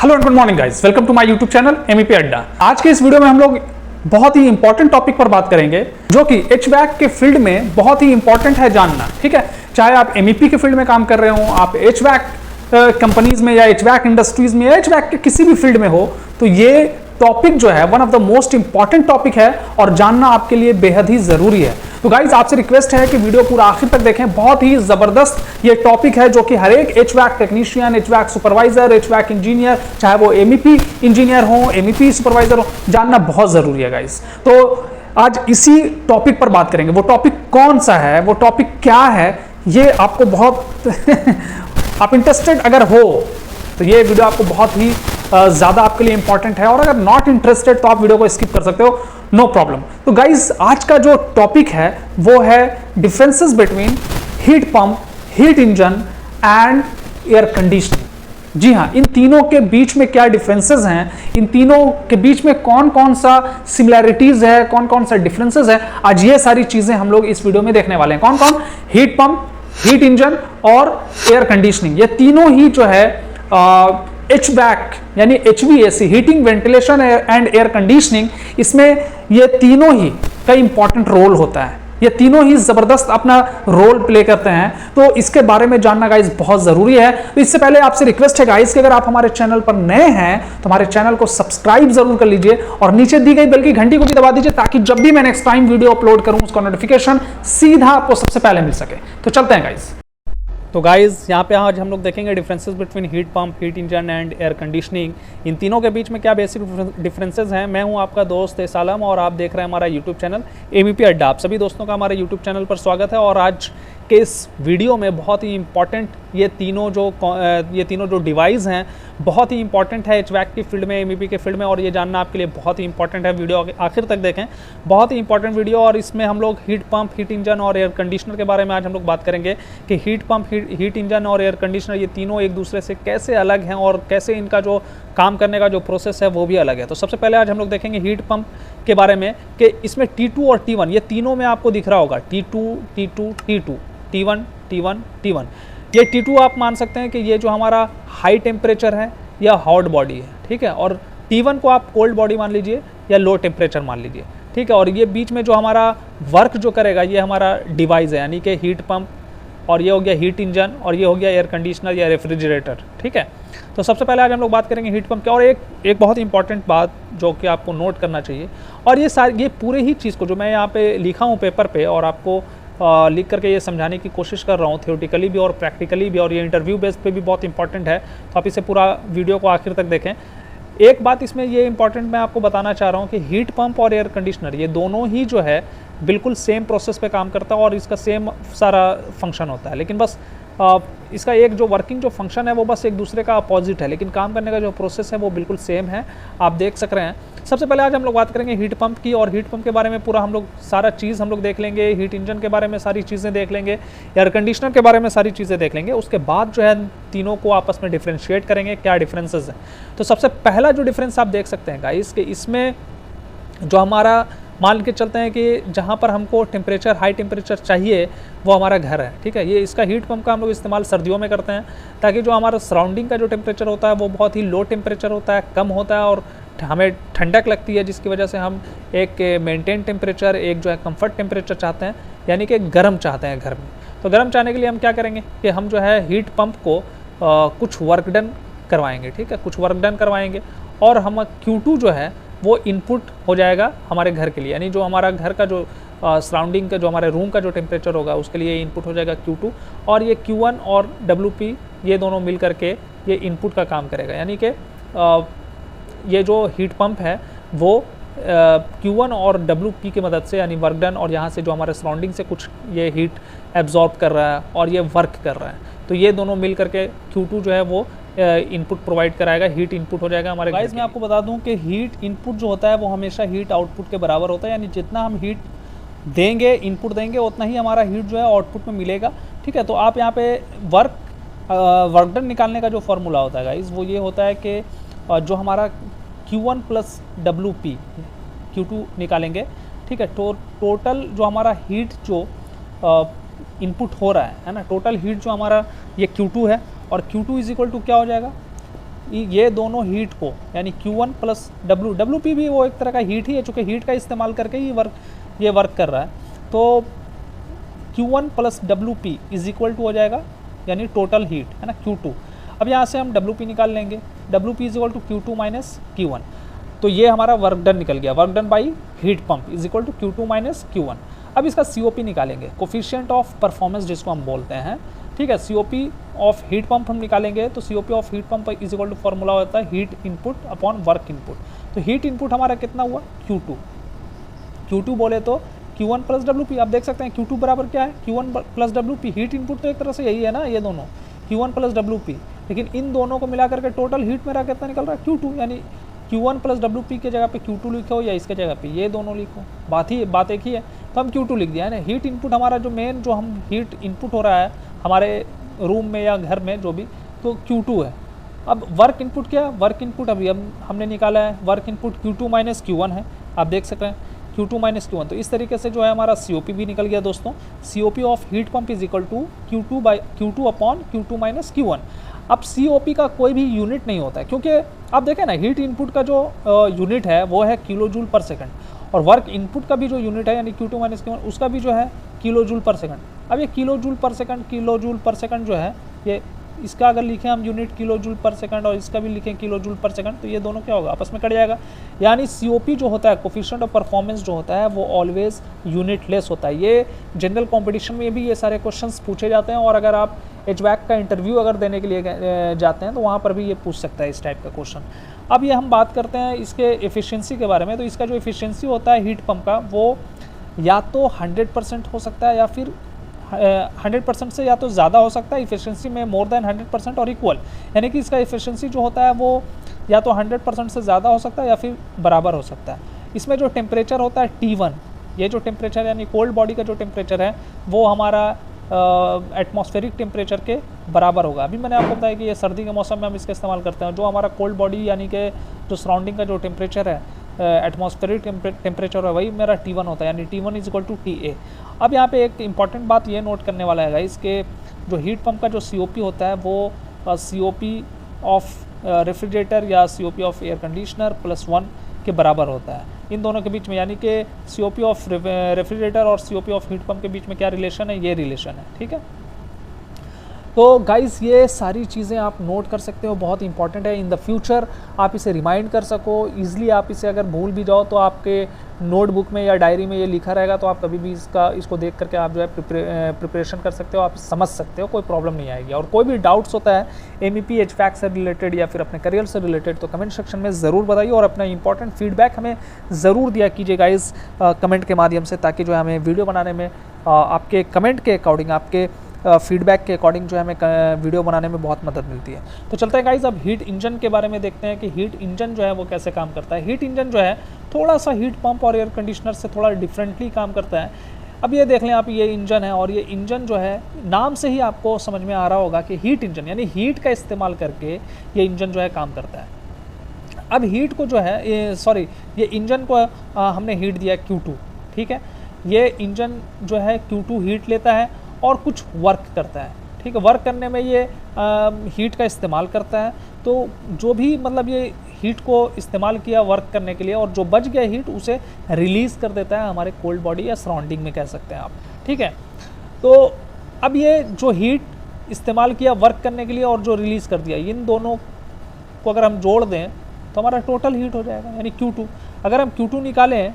Hello and good morning guys, welcome to my YouTube channel MEP Adda. आज के इस video में हम लोग बहुत ही इंपॉर्टेंट टॉपिक पर बात करेंगे जो कि एचवैक के फील्ड में बहुत ही इंपॉर्टेंट है जानना। ठीक है, चाहे आप एमईपी के फील्ड में काम कर रहे हो, आप एचवैक कंपनीज में या एचवैक इंडस्ट्रीज में या एचवैक के किसी भी फील्ड में हो, तो ये टॉपिक जो है one of the most important topic है और जानना आपके लिए बेहद ही जरूरी है। तो गाइज आपसे रिक्वेस्ट है कि वीडियो पूरा आखिर तक देखें। बहुत ही जबरदस्त ये टॉपिक है जो कि हर एक एचवैक टेक्नीशियन, एचवैक सुपरवाइजर, एचवैक इंजीनियर, चाहे वो एमईपी इंजीनियर हो, एमईपी सुपरवाइजर हो, जानना बहुत जरूरी है गाइज। तो आज इसी टॉपिक पर बात करेंगे। वो टॉपिक कौन सा है, वो टॉपिक क्या है, ये आपको बहुत आप इंटरेस्टेड अगर हो तो ये वीडियो आपको बहुत ही ज्यादा आपके लिए इंपॉर्टेंट है, और अगर नॉट इंटरेस्टेड तो आप वीडियो को स्किप कर सकते हो, नो प्रॉब्लम। तो गाइज आज का जो टॉपिक है वो है differences between heat pump, heat engine and air conditioning. जी हाँ, इन तीनों के बीच में क्या डिफरेंसेस हैं, इन तीनों के बीच में कौन कौन सा सिमिलैरिटीज है, कौन कौन सा डिफरेंसेस है, आज ये सारी चीजें हम लोग इस वीडियो में देखने वाले हैं। कौन कौन? हीट पंप, हीट इंजन और एयर कंडीशनिंग। ये तीनों ही जो है एचवैक यानी HVAC, heating, ventilation and air conditioning, इसमें ये तीनों ही का इंपॉर्टेंट रोल होता है। ये तीनों ही जबरदस्त अपना रोल प्ले करते हैं, तो इसके बारे में जानना गाइस बहुत जरूरी है। तो इससे पहले आपसे रिक्वेस्ट है गाइस कि अगर आप हमारे चैनल पर नए हैं तो हमारे चैनल को सब्सक्राइब जरूर कर लीजिए और नीचे दी गई बेल की घंटी को भी दबा दीजिए, ताकि जब भी मैं नेक्स्ट टाइम वीडियो अपलोड करूं उसका नोटिफिकेशन सीधा आपको सबसे पहले मिल सके। तो चलते हैं गाइस। तो गाइज़ यहाँ पे आज हम लोग देखेंगे differences between heat pump, heat engine and air conditioning. इन तीनों के बीच में क्या बेसिक डिफरेंसेस हैं। मैं हूँ आपका दोस्त एसालम और आप देख रहे हैं हमारा यूट्यूब चैनल एमईपी अड्डा। आप सभी दोस्तों का हमारे यूट्यूब चैनल पर स्वागत है। और आज के इस वीडियो में बहुत ही इंपॉर्टेंट ये तीनों जो डिवाइस हैं बहुत ही इंपॉर्टेंट है एचवैक की फील्ड में, एमईपी के फील्ड में, और ये जानना आपके लिए बहुत ही इंपॉर्टेंट है। वीडियो आखिर तक देखें, बहुत ही इंपॉर्टेंट वीडियो। और इसमें हम लोग हीट पंप, हीट इंजन और एयर कंडीशनर के बारे में आज हम लोग बात करेंगे कि हीट पंप, हीट इंजन और एयर कंडीशनर ये तीनों एक दूसरे से कैसे अलग हैं और कैसे इनका जो काम करने का जो प्रोसेस है वो भी अलग है। तो सबसे पहले आज हम लोग देखेंगे हीट पंप के बारे में कि इसमें T2 और T1 ये तीनों में आपको दिख रहा होगा, T2, T2, T2, T1, T1, T1। ये T2 आप मान सकते हैं कि ये जो हमारा हाई टेम्परेचर है या हॉट बॉडी है, ठीक है। और T1 को आप कोल्ड बॉडी मान लीजिए या लो टेम्परेचर मान लीजिए, ठीक है। और ये बीच में जो हमारा वर्क जो करेगा ये हमारा डिवाइस है, यानी कि हीट पंप, और ये हो गया हीट इंजन, और ये हो गया एयर कंडीशनर या रेफ्रिजरेटर, ठीक है। तो सबसे पहले आज हम लोग बात करेंगे हीट पंप की। और एक बहुत इंपॉर्टेंट बात जो कि आपको नोट करना चाहिए, और ये पूरे ही चीज़ को जो मैं यहाँ पे लिखा हूँ पेपर पे और आपको लिख करके ये समझाने की कोशिश कर रहा हूँ, थियोरेटिकली भी और प्रैक्टिकली भी, और ये इंटरव्यू बेस पे भी बहुत इंपॉर्टेंट है। तो आप इसे पूरा वीडियो को आखिर तक देखें। एक बात इसमें ये इंपॉर्टेंट मैं आपको बताना चाह रहा हूँ कि हीट पंप और एयर कंडीशनर ये दोनों ही जो है बिल्कुल सेम प्रोसेस पे काम करता है और इसका सेम सारा फंक्शन होता है, लेकिन बस इसका एक जो वर्किंग जो फंक्शन है वो बस एक दूसरे का अपोजिट है, लेकिन काम करने का जो प्रोसेस है वो बिल्कुल सेम है, आप देख सक रहे हैं। सबसे पहले आज हम लोग बात करेंगे हीट पंप की, और हीट पंप के बारे में पूरा हम लोग सारा चीज़ हम लोग देख लेंगे, हीट इंजन के बारे में सारी चीज़ें देख लेंगे, एयर कंडीशनर के बारे में सारी चीज़ें देख लेंगे। उसके बाद जो है तीनों को आपस में डिफ्रेंशिएट करेंगे, क्या डिफरेंसेस हैं। तो सबसे पहला जो डिफरेंस आप देख सकते हैं गाइस कि इसमें जो हमारा मान के चलते हैं कि जहाँ पर हमको टेम्परेचर, हाई टेम्परेचर चाहिए वो हमारा घर है, ठीक है। ये इसका हीट पंप का हम लोग इस्तेमाल सर्दियों में करते हैं, ताकि जो हमारा सराउंडिंग का जो टेम्परेचर होता है वो बहुत ही लो टेम्परेचर होता है, कम होता है, और हमें ठंडक लगती है, जिसकी वजह से हम एक मेंटेन टेम्परेचर, एक जो है कंफर्ट टेम्परेचर चाहते हैं, यानी कि गर्म चाहते हैं घर में। तो गर्म चाहने के लिए हम क्या करेंगे कि हम जो है हीट पंप को कुछ वर्क डन करवाएंगे, ठीक है, कुछ वर्क डन करवाएंगे, और हम Q2 जो है वो इनपुट हो जाएगा हमारे घर के लिए, यानी जो हमारा घर का जो सराउंडिंग का जो हमारे रूम का जो टेम्परेचर होगा उसके लिए इनपुट हो जाएगा Q2, और ये Q1 और WP ये दोनों मिल करके ये इनपुट का काम करेगा, यानी कि ये जो हीट पंप है वो Q1 और WP की मदद से, यानी वर्क डन, और यहाँ से जो हमारे सराउंडिंग से कुछ ये हीट एब्जॉर्ब कर रहा है और ये वर्क कर रहा है, तो ये दोनों मिल करके Q2 जो है वो इनपुट प्रोवाइड कराएगा, हीट इनपुट हो जाएगा हमारे गाइस। मैं आपको बता दूं कि हीट इनपुट जो होता है वो हमेशा हीट आउटपुट के बराबर होता है, यानी जितना हम हीट देंगे, इनपुट देंगे, उतना ही हमारा हीट जो है आउटपुट में मिलेगा, ठीक है। तो आप यहाँ पे वर्क डन निकालने का जो फॉर्मूला होता है गाइस वो ये होता है कि जो हमारा Q1 प्लस WP Q2 निकालेंगे, ठीक है। तो टोटल जो हमारा हीट जो इनपुट हो रहा है ना, टोटल हीट जो हमारा ये Q2 है, और Q2 इज इक्वल टू क्या हो जाएगा, ये दोनों हीट को यानी Q1 प्लस WP भी वो एक तरह का हीट ही है, चूँकि हीट का इस्तेमाल करके ही ये वर्क कर रहा है। तो Q1 plus WP is equal to हो जाएगा यानी टोटल हीट है ना Q2। अब यहाँ से हम WP निकाल लेंगे, WP is equal to Q2 minus Q1। तो ये हमारा वर्क डन निकल गया, work done by heat pump is equal to Q2 minus Q1। अब इसका COP निकालेंगे, कोफिशिएंट ऑफ परफॉर्मेंस जिसको हम बोलते हैं, ठीक है। COP ऑफ हीट पंप हम निकालेंगे तो COP of heat pump is equal to formula होता है heat input upon work input. तो हीट इनपुट हमारा कितना हुआ Q2 बोले तो Q1 प्लस WP। आप देख सकते हैं Q2 बराबर क्या है, Q1 plus WP। Heat input तो एक तरह से यही है ना, ये दोनों Q1 प्लस WP, लेकिन इन दोनों को मिला करके टोटल हीट मेरा कितना निकल रहा है Q2, यानी Q1 प्लस WP के जगह पे Q2 लिखो या इसके जगह पे ये दोनों लिखो, बात एक ही है। तो हम Q2 लिख दिया है ना। हीट इनपुट हमारा जो मेन जो हम हीट इनपुट हो रहा है हमारे रूम में या घर में जो भी, तो Q2 है। अब वर्क इनपुट क्या है, वर्क इनपुट अभी हमने निकाला है, work input Q2 minus Q1 है, आप देख सकते हैं Q2 माइनस Q1। तो इस तरीके से जो है हमारा COP भी निकल गया दोस्तों। COP of heat pump is equal to Q2 upon Q2 minus Q1। अब COP का कोई भी यूनिट नहीं होता है, क्योंकि आप देखें ना हीट इनपुट का जो यूनिट है वो है किलो जूल पर सेकंड, और वर्क इनपुट का भी जो यूनिट है यानी Q2 माइनस Q1 उसका भी जो है किलो जूल पर सेकंड। अब ये किलो जूल पर सेकंड जो है, ये इसका अगर लिखें हम यूनिट किलो जूल पर सेकंड और इसका भी लिखें किलो जूल पर सेकंड, तो ये दोनों क्या होगा, आपस में कट जाएगा। यानी COP जो होता है, कोफिशिएंट ऑफ परफॉर्मेंस जो होता है, वो ऑलवेज यूनिट लेस होता है। ये जनरल कॉम्पिटिशन में भी ये सारे क्वेश्चंस पूछे जाते हैं, और अगर आप HVAC का इंटरव्यू अगर देने के लिए जाते हैं तो वहाँ पर भी ये पूछ सकता है इस टाइप का क्वेश्चन। अब ये हम बात करते हैं इसके एफिशिएंसी के बारे में। तो इसका जो एफिशिएंसी होता है हीट पंप का, वो या तो 100% हो सकता है या फिर 100% से या तो ज़्यादा हो सकता है, इफिशिएंसी में मोर देन 100% और इक्वल, यानी कि इसका एफिशिएंसी जो होता है वो या तो 100% से ज़्यादा हो सकता है या फिर बराबर हो सकता है। इसमें जो टेम्परेचर होता है T1, ये जो टेम्परेचर यानी कोल्ड बॉडी का जो टेम्परेचर है वो हमारा एटमॉस्फेरिक टेम्परेचर के बराबर होगा। अभी मैंने आपको बताया कि ये सर्दी के मौसम में हम इसका इस्तेमाल करते हैं। जो हमारा कोल्ड बॉडी यानी कि जो सराउंडिंग का जो टेम्परेचर है, एटमॉस्फेरिक टेम्परेचर है, वही मेरा T1 होता है, यानी T1 is equal to TA। अब यहाँ पे एक इंपॉर्टेंट बात ये नोट करने वाला है गाइस कि जो हीट पंप का जो COP होता है वो COP ऑफ रेफ्रिजरेटर या COP ऑफ एयर कंडीशनर +1 के बराबर होता है इन दोनों के बीच में, यानी कि COP ऑफ रेफ्रिजरेटर और COP ऑफ हीट पंप के बीच में क्या रिलेशन है, ये रिलेशन है, ठीक है। तो गाइस ये सारी चीज़ें आप नोट कर सकते हो, बहुत इंपॉर्टेंट है। इन द फ्यूचर आप इसे रिमाइंड कर सको ईजिली। आप इसे अगर भूल भी जाओ तो आपके नोटबुक में या डायरी में ये लिखा रहेगा, तो आप कभी भी इसको देख करके आप जो है प्रिपरेशन कर सकते हो, आप समझ सकते हो, कोई प्रॉब्लम नहीं आएगी। और कोई भी डाउट्स होता है MEP HVAC से रिलेटेड या फिर अपने करियर से रिलेटेड, तो कमेंट सेक्शन में ज़रूर बताइए और अपना इंपॉर्टेंट फीडबैक हमें ज़रूर दिया कीजिए गाइस कमेंट के माध्यम से, ताकि जो है हमें वीडियो बनाने में आपके कमेंट के अकॉर्डिंग, आपके फीडबैक के अकॉर्डिंग जो है हमें वीडियो बनाने में बहुत मदद मिलती है। तो चलते हैं गाइस अब हीट इंजन के बारे में देखते हैं कि हीट इंजन जो है वो कैसे काम करता है। हीट इंजन जो है थोड़ा सा हीट पंप और एयर कंडीशनर से थोड़ा डिफरेंटली काम करता है। अब ये देख लें आप, ये इंजन है और ये इंजन जो है नाम से ही आपको समझ में आ रहा होगा कि हीट इंजन, यानी हीट का इस्तेमाल करके ये इंजन जो है काम करता है। अब हीट को जो है ये इंजन को हमने हीट दिया Q2, ठीक है। ये इंजन जो है Q2 हीट लेता है और कुछ वर्क करता है, ठीक है। वर्क करने में ये हीट का इस्तेमाल करता है। तो जो भी मतलब ये हीट को इस्तेमाल किया वर्क करने के लिए, और जो बच गया हीट उसे रिलीज़ कर देता है हमारे कोल्ड बॉडी या सराउंडिंग में, कह सकते हैं आप, ठीक है। तो अब ये जो हीट इस्तेमाल किया वर्क करने के लिए और जो रिलीज़ कर दिया, इन दोनों को अगर हम जोड़ दें तो हमारा टोटल हीट हो जाएगा, यानी Q2। अगर हम Q2 निकालें,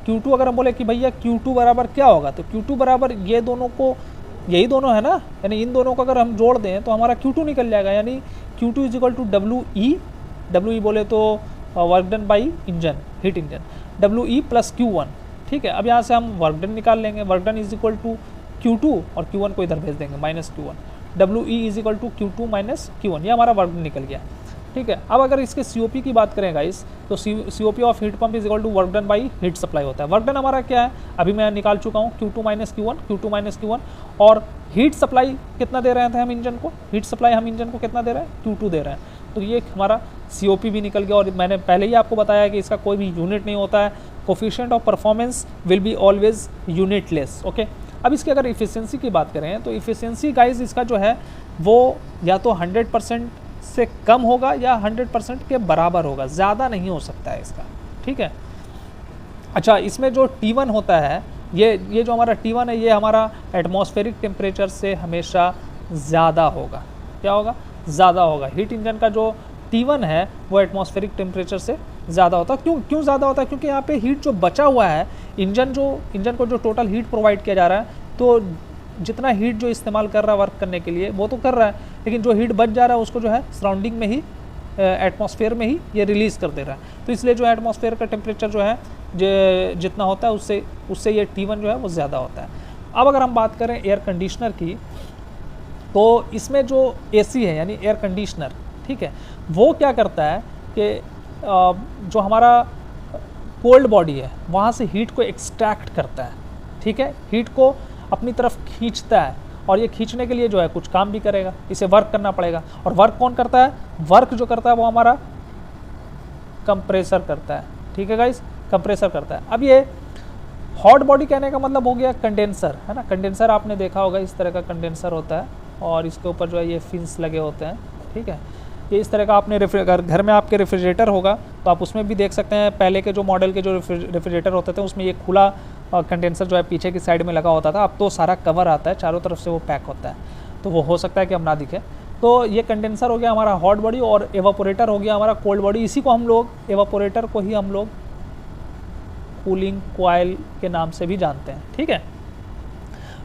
Q2 अगर हम बोले कि भैया Q2 बराबर क्या होगा, तो Q2 बराबर ये दोनों को, यही दोनों है ना, यानी इन दोनों को अगर हम जोड़ दें तो हमारा Q2 निकल जाएगा, यानी Q2 is equal to WE बोले तो work done by engine, heat engine, WE plus Q1, ठीक है। अब यहाँ से हम वर्क डन निकाल लेंगे, work done is equal to Q2 और Q1 को इधर भेज देंगे minus Q1, WE is equal to Q2 minus Q1, ये हमारा वर्क डन निकल गया, ठीक है। अब अगर इसके COP की बात करें गाइस, तो COP of heat pump is equal to work done by heat supply होता है। वर्क डन हमारा क्या है, अभी मैं निकाल चुका हूँ, Q2 माइनस Q1, और हीट सप्लाई कितना दे रहे थे हम इंजन को, हीट सप्लाई हम इंजन को कितना दे रहे हैं, Q2 दे रहे हैं। तो ये हमारा COP भी निकल गया। और मैंने पहले ही आपको बताया कि इसका कोई भी यूनिट नहीं होता है, coefficient of performance will be always unit less, okay. अब इसकी अगर इफिशियंसी की बात करें तो इफिशियंसी गाइज इसका जो है वो या तो 100% से कम होगा या 100% के बराबर होगा, ज़्यादा नहीं हो सकता है इसका, ठीक है। अच्छा, इसमें जो T1 होता है, ये जो हमारा T1 है, ये हमारा एटमॉस्फेरिक टेम्परेचर से हमेशा ज़्यादा होगा। क्या होगा? ज़्यादा होगा। हीट इंजन का जो T1 है वो एटमॉस्फेरिक टेम्परेचर से ज़्यादा होता है। क्यों ज़्यादा होता है? क्योंकि यहाँ पे हीट जो बचा हुआ है, इंजन को जो टोटल हीट प्रोवाइड किया जा रहा है, तो जितना हीट जो इस्तेमाल कर रहा है वर्क करने के लिए वो तो कर रहा है, लेकिन जो हीट बच जा रहा है उसको जो है सराउंडिंग में ही, एटमॉस्फेयर में ही ये रिलीज़ कर दे रहा है। तो इसलिए जो एटमॉस्फेयर का टेम्परेचर जो है जितना होता है उससे ये T1 जो है वो ज़्यादा होता है। अब अगर हम बात करें एयर कंडीशनर की, तो इसमें जो AC है यानी एयर कंडीशनर, ठीक है, वो क्या करता है कि जो हमारा कोल्ड बॉडी है वहाँ से हीट को एक्सट्रैक्ट करता है, ठीक है, हीट को अपनी तरफ खींचता है, और ये खींचने के लिए जो है कुछ काम भी करेगा, इसे वर्क करना पड़ेगा। और वर्क कौन करता है? वर्क जो करता है वो हमारा कंप्रेसर करता है, ठीक है गाइस, कंप्रेसर करता है। अब ये हॉट बॉडी कहने का मतलब हो गया कंडेंसर, है ना। कंडेंसर आपने देखा होगा, इस तरह का कंडेंसर होता है और इसके ऊपर जो है ये फिन्स लगे होते हैं, ठीक है। ये इस तरह का आपने अगर घर में आपके रेफ्रिजरेटर होगा तो आप उसमें भी देख सकते हैं, पहले के जो मॉडल के जो रेफ्रिजरेटर होते थे उसमें ये खुला कंडेंसर जो है पीछे की साइड में लगा होता था। अब तो सारा कवर आता है, चारों तरफ से वो पैक होता है, तो वो हो सकता है कि हम ना दिखे। तो ये कंडेंसर हो गया हमारा हॉट बॉडी, और एवापोरेटर हो गया हमारा कोल्ड बॉडी। इसी को हम लोग, एवापोरेटर को ही हम लोग कूलिंग कॉइल के नाम से भी जानते हैं, ठीक है।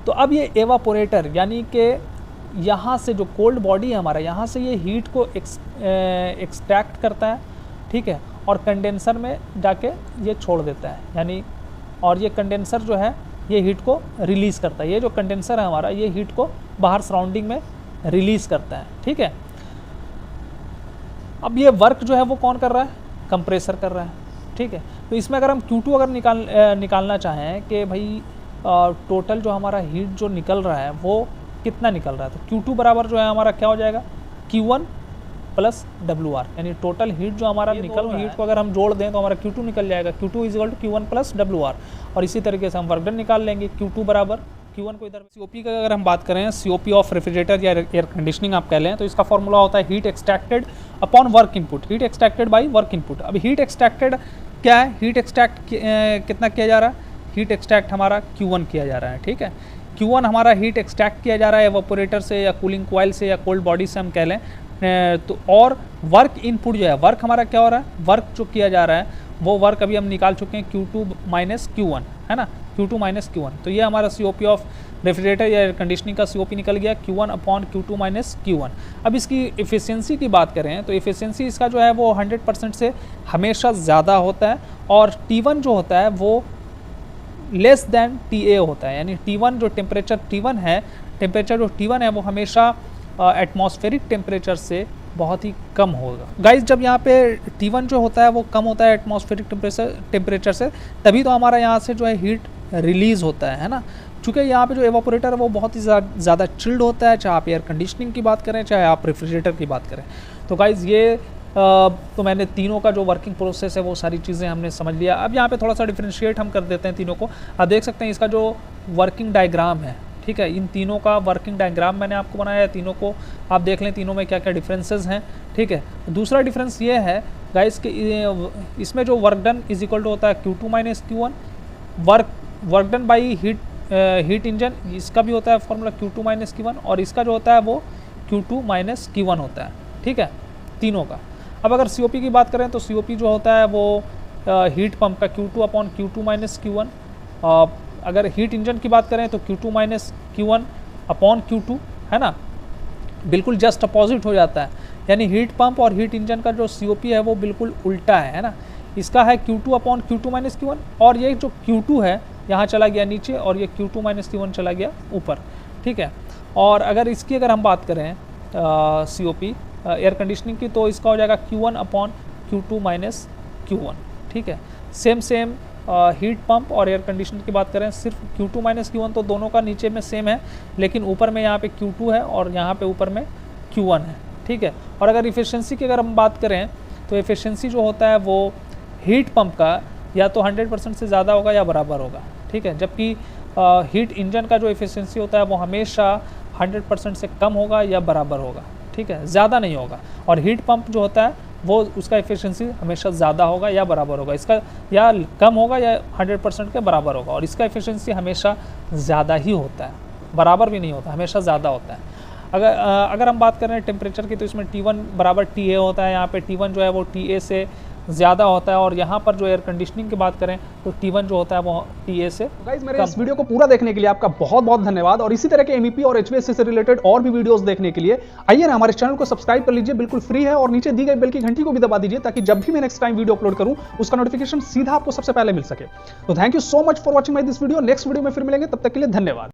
तो अब ये एवापोरेटर यानी कि यहाँ से जो कोल्ड बॉडी है हमारा, यहाँ से ये हीट को एक्सट्रैक्ट करता है, ठीक है, और कंडेंसर में जाके ये छोड़ देता है, यानी, और ये कंडेंसर जो है ये हीट को रिलीज़ करता है। ये जो कंडेंसर है हमारा, ये हीट को बाहर सराउंडिंग में रिलीज़ करता है, ठीक है। अब ये वर्क जो है वो कौन कर रहा है? कंप्रेसर कर रहा है, ठीक है। तो इसमें अगर हम Q2 अगर निकालना चाहें कि भाई टोटल जो हमारा हीट जो निकल रहा है वो कितना निकल रहा है, तो Q2 बराबर जो है हमारा क्या हो जाएगा? Q1 प्लस WR, यानी टोटल हीट जो हमारा निकल रहा है, हीट को अगर हम जोड़ दें तो हमारा Q2 निकल जाएगा। Q2 equal to Q1 plus WR, और इसी तरीके से हम वर्क डन निकाल लेंगे। Q2 बराबर Q1 को इधर COP का अगर हम बात करें, COP ऑफ रेफ्रिजरेटर या एयर कंडीशनिंग आप कह लें, तो इसका फॉर्मूला होता है heat extracted upon work input, heat extracted by work input. अब हीट एक्सट्रैक्टेड क्या है? हीट एक्सट्रैक्ट कितना किया जा रहा है? हीट एक्सट्रैक्ट हमारा Q1 किया जा रहा है, ठीक है। Q1 हमारा हीट एक्सट्रैक्ट किया जा रहा है एवापोरेटर से या कूलिंग कॉइल से या कोल्ड बॉडी से हम कह लें, तो और वर्क इनपुट जो है, वर्क हमारा क्या हो रहा है? वर्क जो किया जा रहा है वो वर्क अभी हम निकाल चुके हैं Q2 माइनस Q1, है ना, Q2 माइनस Q1। तो ये हमारा COP ऑफ रेफ्रिजरेटर या एयर कंडीशनिंग का COP निकल गया, Q1 upon Q2 minus Q1। अब इसकी एफिशिएंसी की बात करें तो एफिशिएंसी इसका जो है वो 100% से हमेशा ज़्यादा होता है, और T1 जो होता है वो लेस दैन TA होता है, यानी T1 जो टेम्परेचर T1 है, टेम्परेचर जो T1 है वो हमेशा एटमॉस्फेरिक टेम्परेचर से बहुत ही कम होगा। गाइस, जब यहाँ पे T1 जो होता है वो कम होता है एटमॉस्फेरिक टेम्परेचर से, तभी तो हमारा यहाँ से जो है हीट रिलीज़ होता है ना। चूँकि यहाँ पे जो एवापोरेटर है वो बहुत ही ज़्यादा चिल्ड होता है, चाहे आप एयर कंडीशनिंग की बात करें चाहे आप रेफ्रिजरेटर की बात करें। तो गाइस, ये तो मैंने तीनों का जो वर्किंग प्रोसेस है वो सारी चीज़ें हमने समझ लिया। अब यहाँ पे थोड़ा सा डिफरेंशिएट हम कर देते हैं तीनों को। आप देख सकते हैं इसका जो वर्किंग डायग्राम है, ठीक है, इन तीनों का वर्किंग डायग्राम मैंने आपको बनाया है। तीनों को आप देख लें, तीनों में क्या क्या डिफरेंसेस हैं, ठीक है। दूसरा डिफरेंस ये है गाइस कि इसमें जो work done is equal to होता है Q2 minus Q1, work done by heat engine, इसका भी होता है फॉर्मूला Q2 माइनस Q1, और इसका जो होता है वो Q2 माइनस Q1 होता है, ठीक है, तीनों का। अब अगर COP की बात करें तो COP जो होता है वो हीट पंप का Q2 upon Q2 minus Q1। अगर हीट इंजन की बात करें तो Q2 minus Q1 upon Q2, है ना, बिल्कुल जस्ट अपोजिट हो जाता है, यानी हीट पंप और हीट इंजन का जो COP है वो बिल्कुल उल्टा है ना। इसका है Q2 upon Q2 minus Q1, और ये जो Q2 है यहाँ चला गया नीचे, और ये Q2 माइनस Q1 चला गया ऊपर, ठीक है। और अगर हम बात करें COP एयर कंडीशनिंग की, तो इसका हो जाएगा Q1 upon Q2 minus Q1, ठीक है। सेम हीट पंप और एयर कंडीशनर की बात करें, सिर्फ Q2 माइनस Q1 तो दोनों का नीचे में सेम है, लेकिन ऊपर में यहाँ पे Q2 है और यहाँ पे ऊपर में Q1 है, ठीक है। और अगर इफिशिएंसी की अगर हम बात करें तो एफिशिएंसी जो होता है वो हीट पंप का या तो 100% से ज़्यादा होगा या बराबर होगा, ठीक है, जबकि हीट इंजन का जो एफिशिएंसी होता है वो हमेशा 100% से कम होगा या बराबर होगा, ठीक है, ज़्यादा नहीं होगा। और हीट पंप जो होता है वो उसका एफिशिएंसी हमेशा ज़्यादा होगा या बराबर होगा, इसका या कम होगा या 100% के बराबर होगा। और इसका एफिशिएंसी हमेशा ज़्यादा ही होता है, बराबर भी नहीं होता, हमेशा ज़्यादा होता है। अगर हम बात करें टेम्परेचर की, तो इसमें T1 बराबर TA होता है। यहाँ पे T1 जो है वो TA से ज़्यादा होता है। और यहाँ पर जो एयर कंडीशनिंग की बात करें तो T1 जो होता है वो TA से गाइस, मेरे इस वीडियो को पूरा देखने के लिए आपका बहुत बहुत धन्यवाद। और इसी तरह के MEP और HVAC से रिलेटेड और भी वीडियोस देखने के लिए आइए ना हमारे चैनल को सब्सक्राइब कर लीजिए, बिल्कुल फ्री है। और नीचे दी गई बेल की घंटी को भी दबा दीजिए ताकि जब भी मैं नेक्स्ट टाइम वीडियो अपलोड करूं उसका नोटिफिकेशन सीधा आपको सबसे पहले मिल सके। तो thank you so much for watching my this video. Next video में फिर मिलेंगे, तब तक के लिए धन्यवाद।